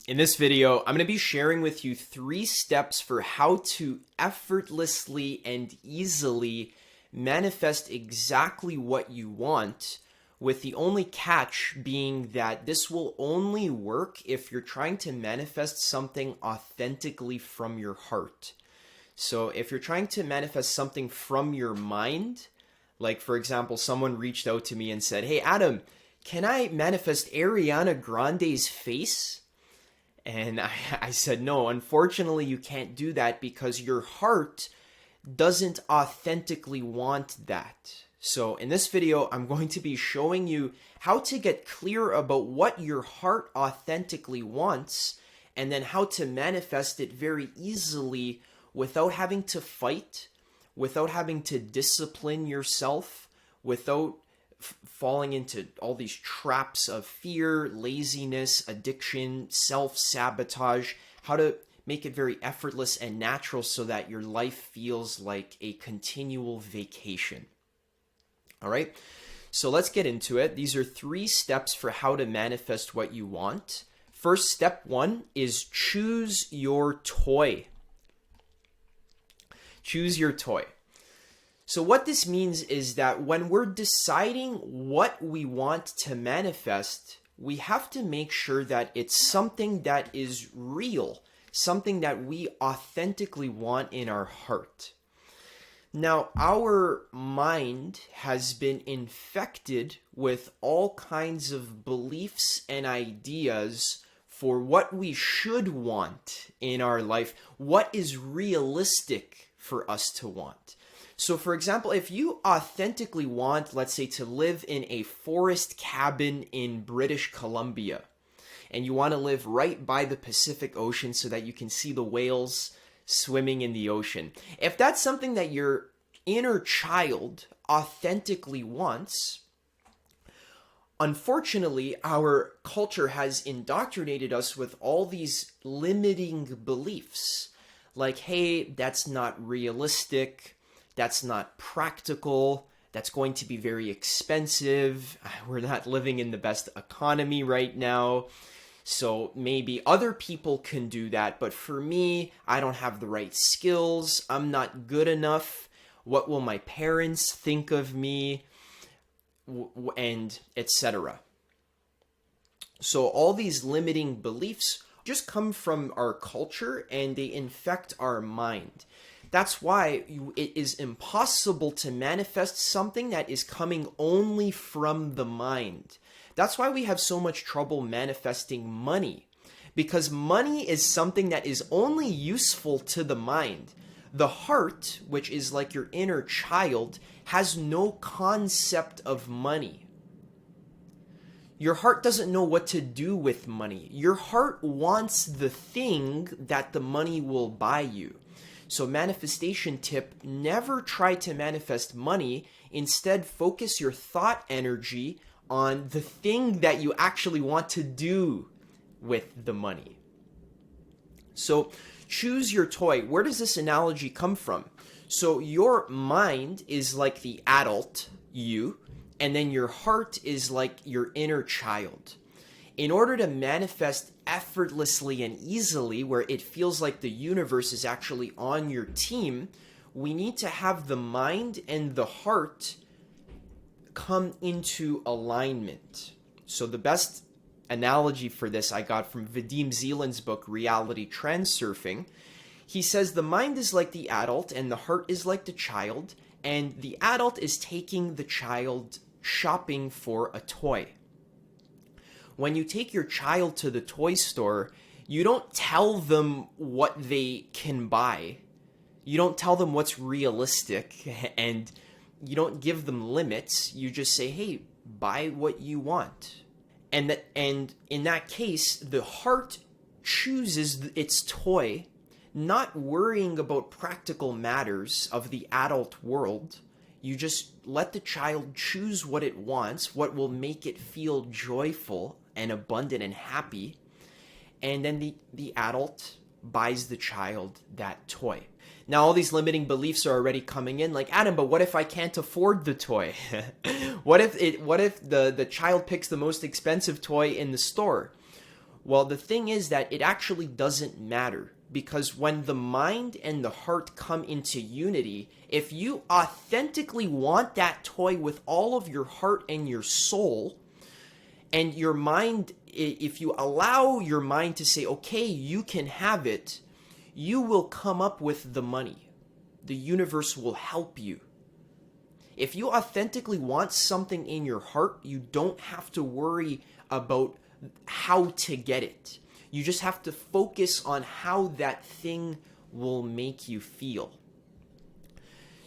In this video, I'm going to be sharing with you 3 steps for how to effortlessly and easily manifest exactly what you want, with the only catch being that this will only work if you're trying to manifest something authentically from your heart. So if you're trying to manifest something from your mind, like for example, someone reached out to me and said, "Hey Adam, can I manifest Ariana Grande's face?" And I said, no, unfortunately, you can't do that because your heart doesn't authentically want that. So in this video, I'm going to be showing you how to get clear about what your heart authentically wants, and then how to manifest it very easily without having to fight, without having to discipline yourself, without falling into all these traps of fear, laziness, addiction, self-sabotage, how to make it very effortless and natural so that your life feels like a continual vacation. All right, so let's get into it. These are 3 steps for how to manifest what you want. First, step 1 is choose your toy. Choose your toy. So what this means is that when we're deciding what we want to manifest, we have to make sure that it's something that is real, something that we authentically want in our heart. Now, our mind has been infected with all kinds of beliefs and ideas for what we should want in our life, what is realistic for us to want. So for example, if you authentically want, let's say, to live in a forest cabin in British Columbia, and you want to live right by the Pacific Ocean so that you can see the whales swimming in the ocean, if that's something that your inner child authentically wants, unfortunately, our culture has indoctrinated us with all these limiting beliefs, like, hey, that's not realistic, that's not practical, that's going to be very expensive, we're not living in the best economy right now, so maybe other people can do that, but for me, I don't have the right skills, I'm not good enough, what will my parents think of me, and etc. So all these limiting beliefs just come from our culture and they infect our mind. That's why it is impossible to manifest something that is coming only from the mind. That's why we have so much trouble manifesting money, because money is something that is only useful to the mind. The heart, which is like your inner child, has no concept of money. Your heart doesn't know what to do with money. Your heart wants the thing that the money will buy you. So manifestation tip, never try to manifest money. Instead, focus your thought energy on the thing that you actually want to do with the money. So choose your toy. Where does this analogy come from? So your mind is like the adult, you, and then your heart is like your inner child. In order to manifest effortlessly and easily, where it feels like the universe is actually on your team, we need to have the mind and the heart come into alignment. So the best analogy for this I got from Vadim Zeland's book, Reality Transurfing. He says the mind is like the adult and the heart is like the child, and the adult is taking the child shopping for a toy. When you take your child to the toy store, you don't tell them what they can buy. You don't tell them what's realistic, and you don't give them limits. You just say, hey, buy what you want. And in that case, the heart chooses its toy, not worrying about practical matters of the adult world. You just let the child choose what it wants, what will make it feel joyful and abundant and happy, and then the adult buys the child that toy. Now all these limiting beliefs are already coming in, like, Adam, but what if I can't afford the toy? What if the child picks the most expensive toy in the store? Well, the thing is that it actually doesn't matter, because when the mind and the heart come into unity, if you authentically want that toy with all of your heart and your soul, and your mind, if you allow your mind to say, okay, you can have it, you will come up with the money. The universe will help you. If you authentically want something in your heart, you don't have to worry about how to get it. You just have to focus on how that thing will make you feel.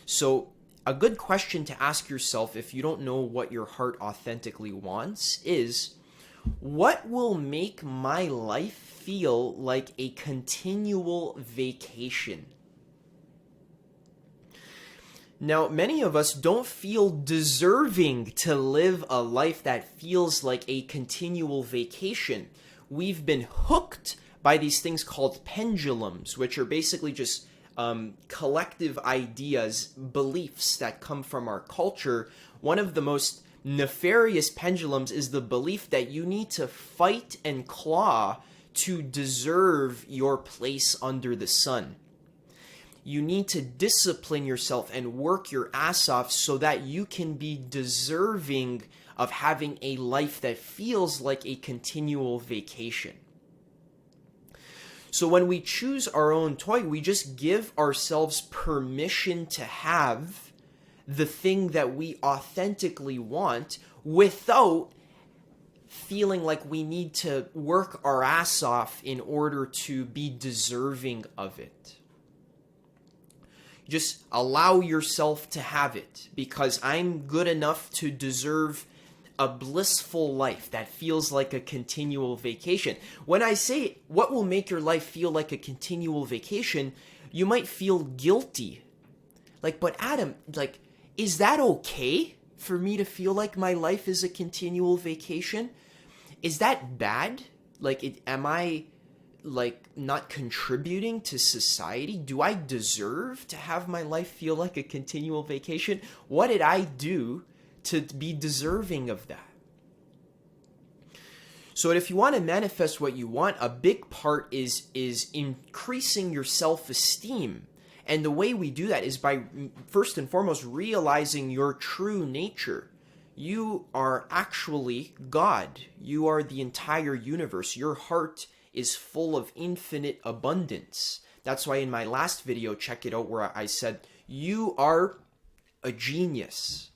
So, a good question to ask yourself if you don't know what your heart authentically wants is, what will make my life feel like a continual vacation? Now, many of us don't feel deserving to live a life that feels like a continual vacation. We've been hooked by these things called pendulums, which are basically just collective ideas, beliefs that come from our culture. One of the most nefarious pendulums is the belief that you need to fight and claw to deserve your place under the sun. You need to discipline yourself and work your ass off so that you can be deserving of having a life that feels like a continual vacation. So when we choose our own toy, we just give ourselves permission to have the thing that we authentically want without feeling like we need to work our ass off in order to be deserving of it. Just allow yourself to have it, because I'm good enough to deserve a blissful life that feels like a continual vacation. When I say what will make your life feel like a continual vacation, you might feel guilty. Like, but Adam, like, is that okay for me to feel like my life is a continual vacation? Is that bad? Like, am I like not contributing to society? Do I deserve to have my life feel like a continual vacation? What did I do to be deserving of that? So if you want to manifest what you want, a big part is increasing your self-esteem. And the way we do that is by, first and foremost, realizing your true nature. You are actually God. You are the entire universe. Your heart is full of infinite abundance. That's why in my last video, check it out, where I said, you are a genius.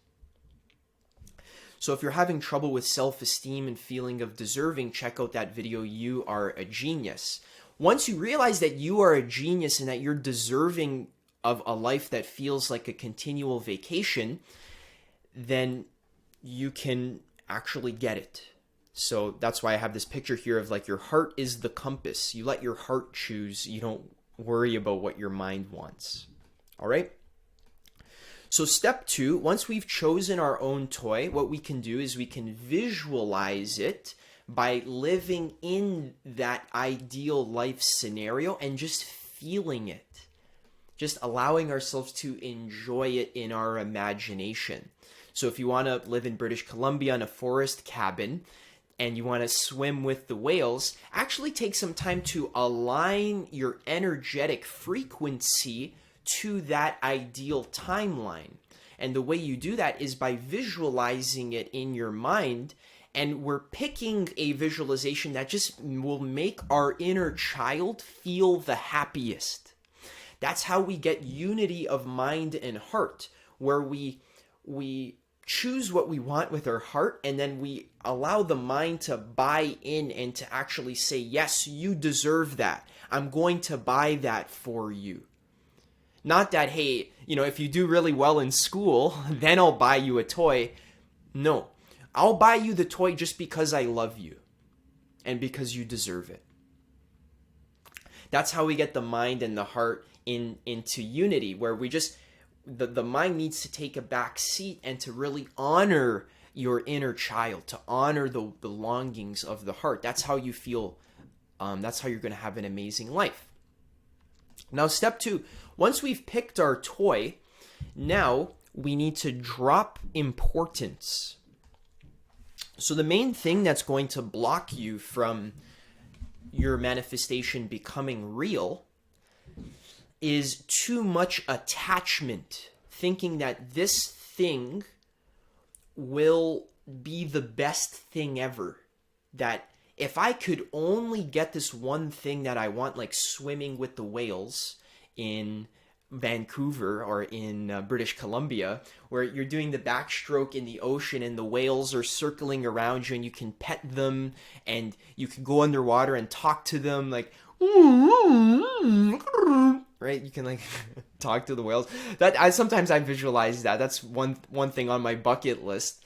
So if you're having trouble with self-esteem and feeling of deserving, check out that video, You Are a Genius. Once you realize that you are a genius and that you're deserving of a life that feels like a continual vacation, then you can actually get it. So that's why I have this picture here of like your heart is the compass. You let your heart choose. You don't worry about what your mind wants. All right? So step 2, once we've chosen our own toy, what we can do is we can visualize it by living in that ideal life scenario and just feeling it. Just allowing ourselves to enjoy it in our imagination. So if you want to live in British Columbia in a forest cabin, and you want to swim with the whales, actually take some time to align your energetic frequency to that ideal timeline. And the way you do that is by visualizing it in your mind. And we're picking a visualization that just will make our inner child feel the happiest. That's how we get unity of mind and heart, where we choose what we want with our heart, and then we allow the mind to buy in and to actually say, yes, you deserve that. I'm going to buy that for you. Not that, hey, if you do really well in school, then I'll buy you a toy. No, I'll buy you the toy just because I love you and because you deserve it. That's how we get the mind and the heart into unity, where we just, the mind needs to take a back seat and to really honor your inner child, to honor the longings of the heart. That's how you feel. That's how you're going to have an amazing life. Now, step 2, once we've picked our toy, now we need to drop importance. So the main thing that's going to block you from your manifestation becoming real is too much attachment, thinking that this thing will be the best thing ever. That if I could only get this one thing that I want, like swimming with the whales in Vancouver or in British Columbia, where you're doing the backstroke in the ocean and the whales are circling around you and you can pet them and you can go underwater and talk to them like, right? You can like talk to the whales. That I visualize that. That's one thing on my bucket list.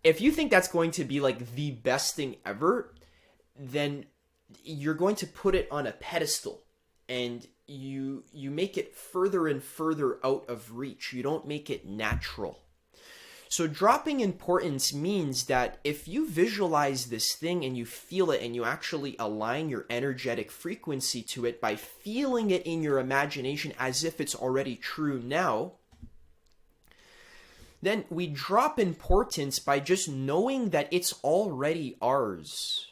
If you think that's going to be like the best thing ever, then you're going to put it on a pedestal and you make it further and further out of reach. You don't make it natural. So dropping importance means that if you visualize this thing and you feel it and you actually align your energetic frequency to it by feeling it in your imagination as if it's already true now, then we drop importance by just knowing that it's already ours.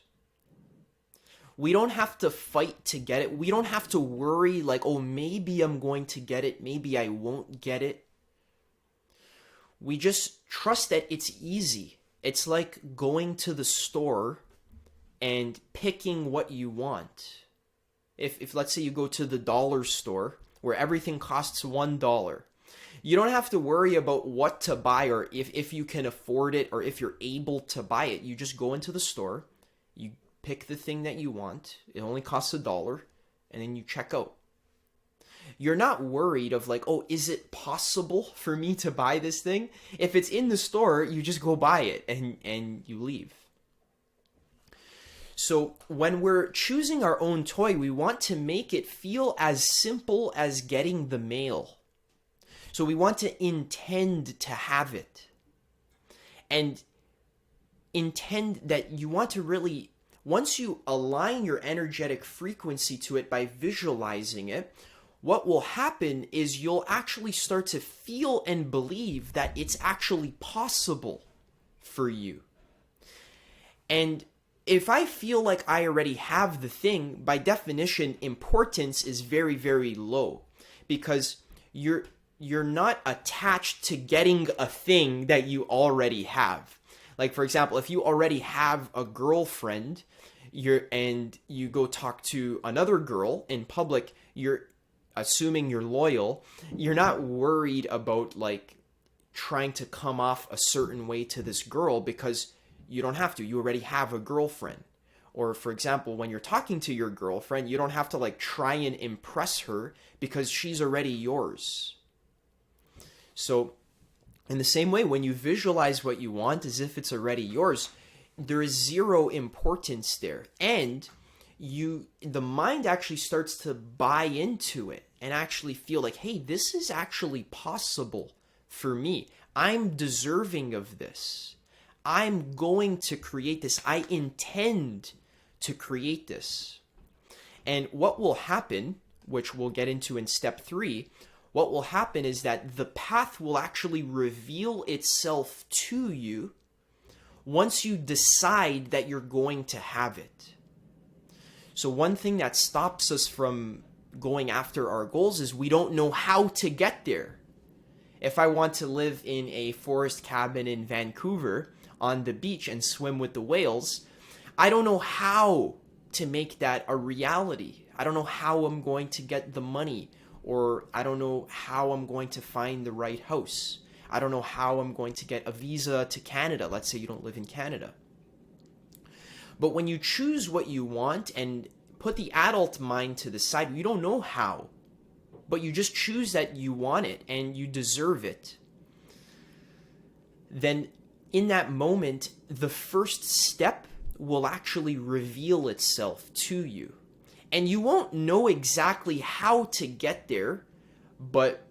We don't have to fight to get it. We don't have to worry like, oh, maybe I'm going to get it. Maybe I won't get it. We just trust that it's easy. It's like going to the store and picking what you want. If let's say you go to the dollar store where everything costs $1, you don't have to worry about what to buy or if you can afford it or if you're able to buy it. You just go into the store, you pick the thing that you want. It only costs $1, and then you check out. You're not worried of like, oh, is it possible for me to buy this thing? If it's in the store, you just go buy it and you leave. So when we're choosing our own toy, we want to make it feel as simple as getting the mail. So we want to intend to have it. And intend that you want to really, once you align your energetic frequency to it by visualizing it, what will happen is you'll actually start to feel and believe that it's actually possible for you. And if I feel like I already have the thing, by definition, importance is very, very low because you're not attached to getting a thing that you already have. Like, for example, if you already have a girlfriend, and you go talk to another girl in public, you're assuming you're loyal, you're not worried about like trying to come off a certain way to this girl because you don't have to. You already have a girlfriend. Or for example, when you're talking to your girlfriend, you don't have to like try and impress her because she's already yours. So in the same way, when you visualize what you want as if it's already yours, there is zero importance there. And the mind actually starts to buy into it and actually feel like, hey, this is actually possible for me. I'm deserving of this. I'm going to create this. I intend to create this. And what will happen, which we'll get into in step 3, what will happen is that the path will actually reveal itself to you once you decide that you're going to have it. So one thing that stops us from going after our goals is we don't know how to get there. If I want to live in a forest cabin in Vancouver on the beach and swim with the whales, I don't know how to make that a reality. I don't know how I'm going to get the money, or I don't know how I'm going to find the right house. I don't know how I'm going to get a visa to Canada. Let's say you don't live in Canada. But when you choose what you want and put the adult mind to the side, you don't know how, but you just choose that you want it and you deserve it. Then in that moment, the first step will actually reveal itself to you. And you won't know exactly how to get there, but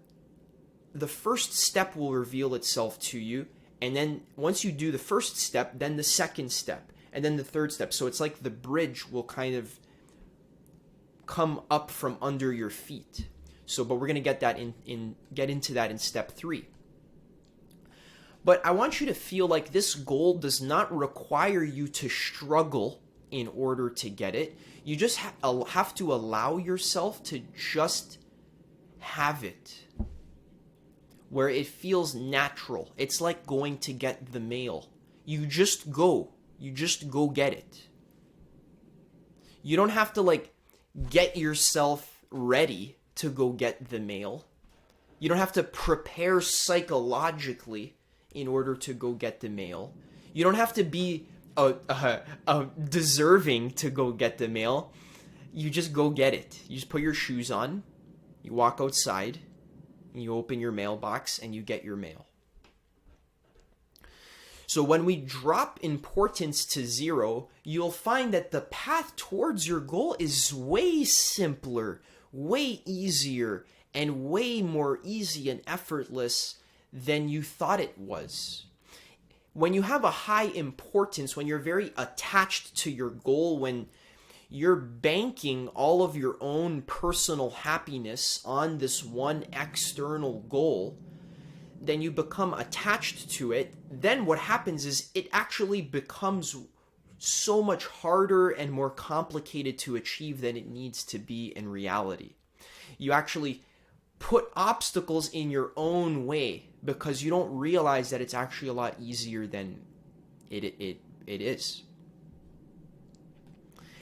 the first step will reveal itself to you. And then once you do the first step, then the second step, and then the third step. So it's like the bridge will kind of come up from under your feet. So, but we're going to get that get into that in step 3. But I want you to feel like this goal does not require you to struggle in order to get it. You just have to allow yourself to just have it, where it feels natural. It's like going to get the mail. You just go get it. You don't have to like get yourself ready to go get the mail. You don't have to prepare psychologically in order to go get the mail. You don't have to be deserving to go get the mail. You just go get it. You just put your shoes on, you walk outside, and you open your mailbox and you get your mail. So when we drop importance to zero, you'll find that the path towards your goal is way simpler, way easier, and way more easy and effortless than you thought it was. When you have a high importance, when you're very attached to your goal, when you're banking all of your own personal happiness on this one external goal, then you become attached to it. Then what happens is it actually becomes so much harder and more complicated to achieve than it needs to be in reality. You actually put obstacles in your own way because you don't realize that it's actually a lot easier than it is.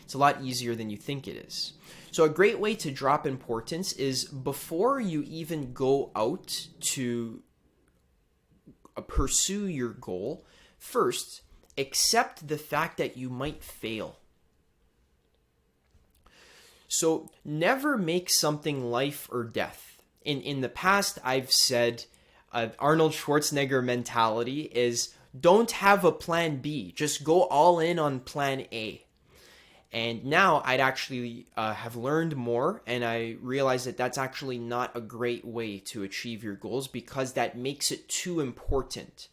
It's a lot easier than you think it is. So a great way to drop importance is before you even go out to pursue your goal, first, accept the fact that you might fail. So never make something life or death. In the past, I've said Arnold Schwarzenegger mentality is don't have a plan B. Just go all in on plan A. And now I'd actually have learned more, and I realize that that's actually not a great way to achieve your goals because that makes it too important.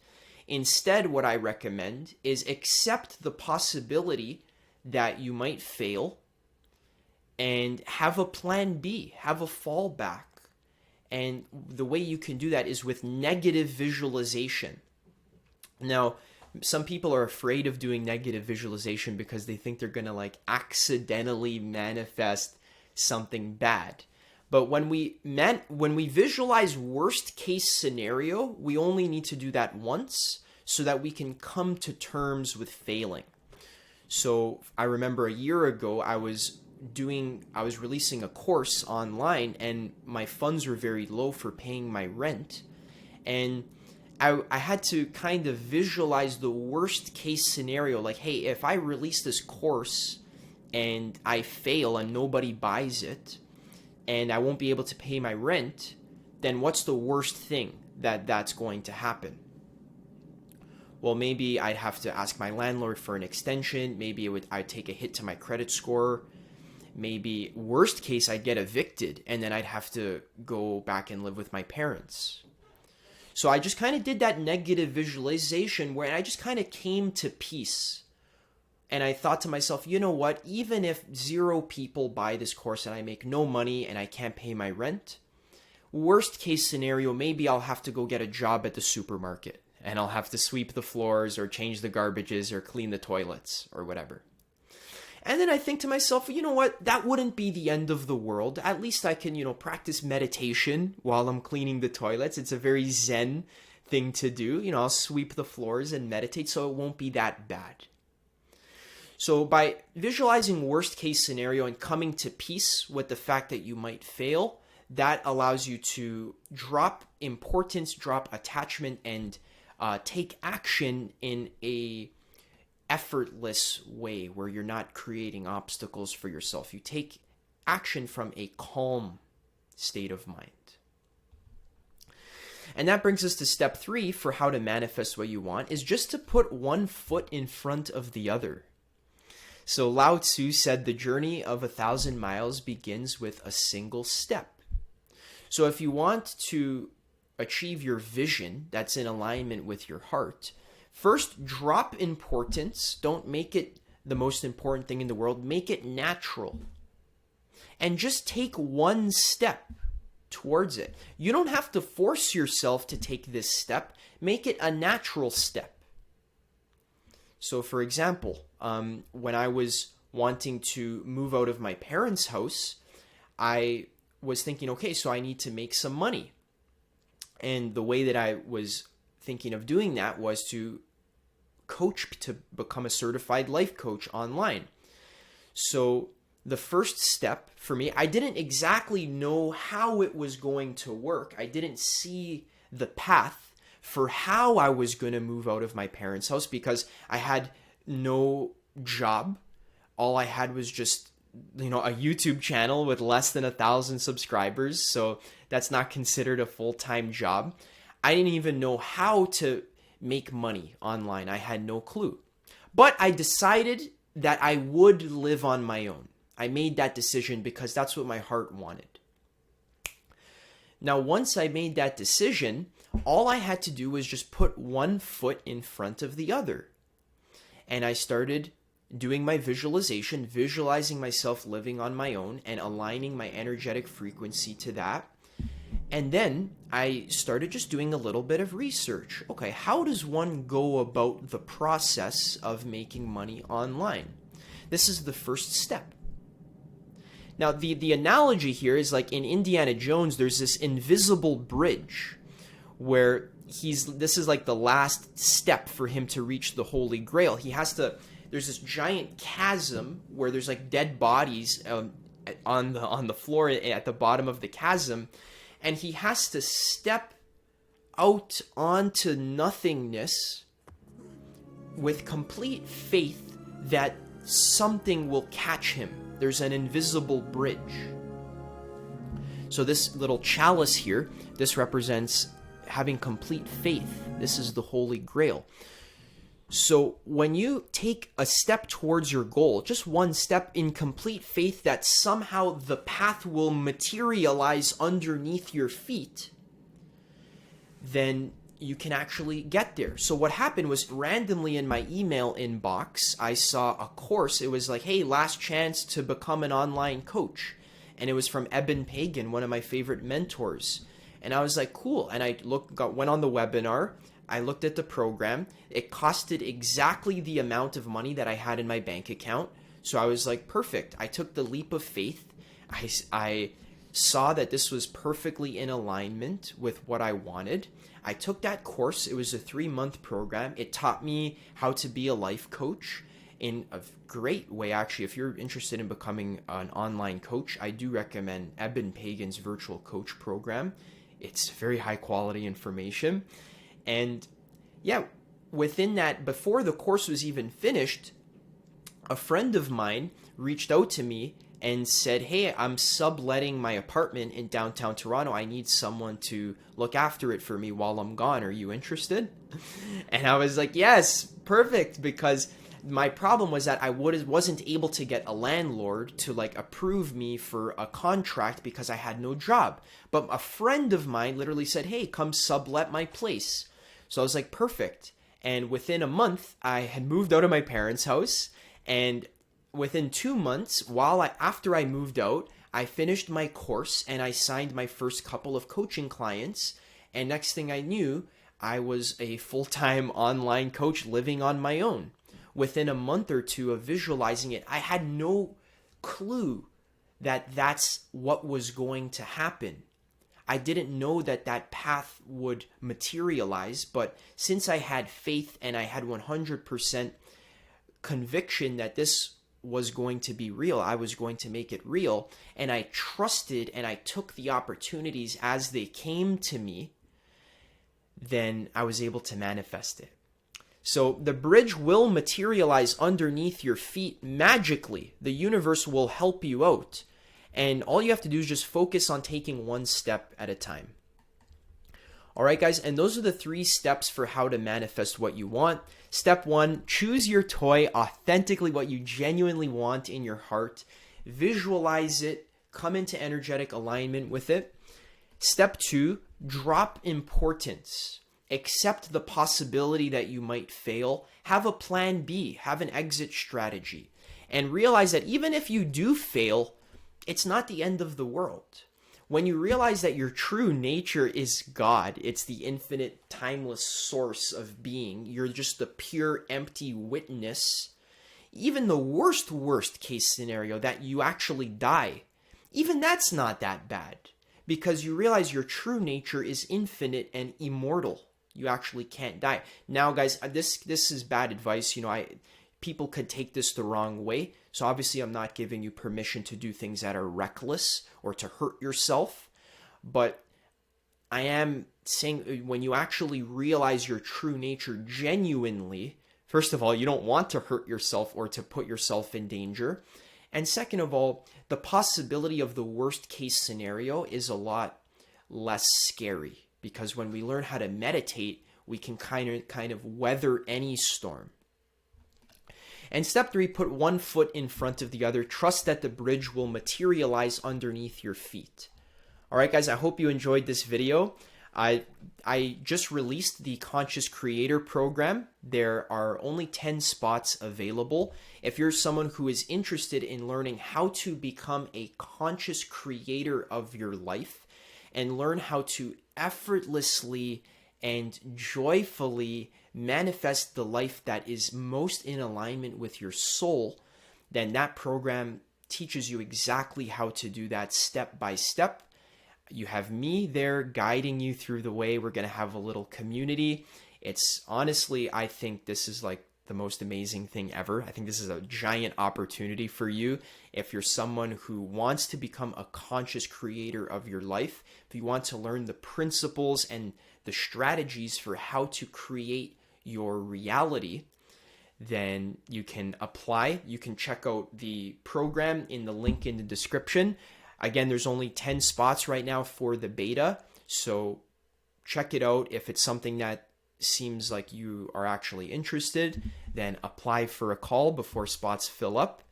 Instead, what I recommend is accept the possibility that you might fail and have a plan B, have a fallback. And the way you can do that is with negative visualization. Now, some people are afraid of doing negative visualization because they think they're going to like accidentally manifest something bad. But when we visualize worst case scenario, we only need to do that once so that we can come to terms with failing. So I remember a year ago, I was releasing a course online and my funds were very low for paying my rent. And I had to kind of visualize the worst case scenario. Like, hey, if I release this course and I fail and nobody buys it and I won't be able to pay my rent, then what's the worst thing that's going to happen? Well, maybe I'd have to ask my landlord for an extension. Maybe I'd take a hit to my credit score. Maybe worst case, I'd get evicted and then I'd have to go back and live with my parents. So I just kind of did that negative visualization where I just kind of came to peace. And I thought to myself, you know what? Even if 0 people buy this course and I make no money and I can't pay my rent, worst case scenario, maybe I'll have to go get a job at the supermarket and I'll have to sweep the floors or change the garbages or clean the toilets or whatever. And then I think to myself, you know what? That wouldn't be the end of the world. At least I can, practice meditation while I'm cleaning the toilets. It's a very zen thing to do. I'll sweep the floors and meditate, so it won't be that bad. So by visualizing worst case scenario and coming to peace with the fact that you might fail, that allows you to drop importance, drop attachment, and take action in a effortless way where you're not creating obstacles for yourself. You take action from a calm state of mind. And that brings us to step 3 for how to manifest what you want, is just to put one foot in front of the other. So Lao Tzu said the journey of 1,000 miles begins with a single step. So if you want to achieve your vision that's in alignment with your heart, first, drop importance. Don't make it the most important thing in the world. Make it natural. And just take one step towards it. You don't have to force yourself to take this step. Make it a natural step. So for example, when I was wanting to move out of my parents' house, I was thinking, okay, so I need to make some money. And the way that I was thinking of doing that was to coach, to become a certified life coach online. So the first step for me, I didn't exactly know how it was going to work. I didn't see the path for how I was going to move out of my parents' house because I had no job. All I had was just, a YouTube channel with less than 1,000 subscribers. So that's not considered a full-time job. I didn't even know how to make money online. I had no clue. But I decided that I would live on my own. I made that decision because that's what my heart wanted. Now, once I made that decision, all I had to do was just put one foot in front of the other. And I started doing my visualization, visualizing myself living on my own and aligning my energetic frequency to that. And then I started just doing a little bit of research. Okay, how does one go about the process of making money online? This is the first step. Now, the analogy here is like in Indiana Jones, there's this invisible bridge where this is like the last step for him to reach the Holy Grail. There's this giant chasm where there's like dead bodies on the floor at the bottom of the chasm, and he has to step out onto nothingness with complete faith that something will catch him. There's an invisible bridge. So this little chalice here, this represents having complete faith. This is the Holy Grail. So when you take a step towards your goal, just one step in complete faith that somehow the path will materialize underneath your feet, then you can actually get there. So what happened was randomly in my email inbox, I saw a course. It was like, hey, last chance to become an online coach. And it was from Eben Pagan, one of my favorite mentors. And I was like, cool. And I went on the webinar. I looked at the program. It costed exactly the amount of money that I had in my bank account. So I was like, perfect. I took the leap of faith. I saw that this was perfectly in alignment with what I wanted. I took that course. It was a 3-month program. It taught me how to be a life coach in a great way. Actually, if you're interested in becoming an online coach, I do recommend Eben Pagan's virtual coach program. It's very high quality information. And yeah, within that, before the course was even finished, a friend of mine reached out to me and said, hey, I'm subletting my apartment in downtown Toronto. I need someone to look after it for me while I'm gone. Are you interested? And I was like, yes, perfect. Because my problem was that I wasn't able to get a landlord to like approve me for a contract because I had no job. But a friend of mine literally said, hey, come sublet my place. So I was like, perfect. And within a month, I had moved out of my parents' house. And within 2 months, after I moved out, I finished my course and I signed my first couple of coaching clients. And next thing I knew, I was a full-time online coach living on my own. Within a month or two of visualizing it, I had no clue that that's what was going to happen. I didn't know that that path would materialize, but since I had faith and I had 100% conviction that this was going to be real, I was going to make it real, and I trusted and I took the opportunities as they came to me, then I was able to manifest it. So the bridge will materialize underneath your feet magically. The universe will help you out. And all you have to do is just focus on taking one step at a time. All right, guys, and those are the 3 steps for how to manifest what you want. Step 1, choose your toy authentically, what you genuinely want in your heart. Visualize it, come into energetic alignment with it. Step 2, drop importance. Accept the possibility that you might fail. Have a plan B, have an exit strategy. And realize that even if you do fail, it's not the end of the world. when you realize that your true nature is God, it's the infinite, timeless source of being, you're just the pure, empty witness, even the worst case scenario that you actually die, even that's not that bad, because you realize your true nature is infinite and immortal. You actually can't die. Now, guys, this is bad advice. People could take this the wrong way. So obviously I'm not giving you permission to do things that are reckless or to hurt yourself. But I am saying when you actually realize your true nature genuinely, first of all, you don't want to hurt yourself or to put yourself in danger. And second of all, the possibility of the worst case scenario is a lot less scary, because when we learn how to meditate, we can kind of weather any storm. And step 3, put one foot in front of the other. Trust that the bridge will materialize underneath your feet. All right, guys, I hope you enjoyed this video. I just released the Conscious Creator program. There are only 10 spots available. If you're someone who is interested in learning how to become a conscious creator of your life and learn how to effortlessly and joyfully manifest the life that is most in alignment with your soul, then that program teaches you exactly how to do that step by step. You have me there guiding you through the way. We're going to have a little community. It's honestly, I think this is like the most amazing thing ever. I think this is a giant opportunity for you. If you're someone who wants to become a conscious creator of your life, if you want to learn the principles and the strategies for how to create your reality, then you can apply. You can check out the program in the link in the description. Again, there's only 10 spots right now for the beta, so check it out. If it's something that seems like you are actually interested, then apply for a call before spots fill up.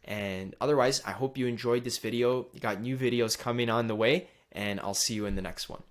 And otherwise, I hope you enjoyed this video. You got new videos coming on the way, and I'll see you in the next one.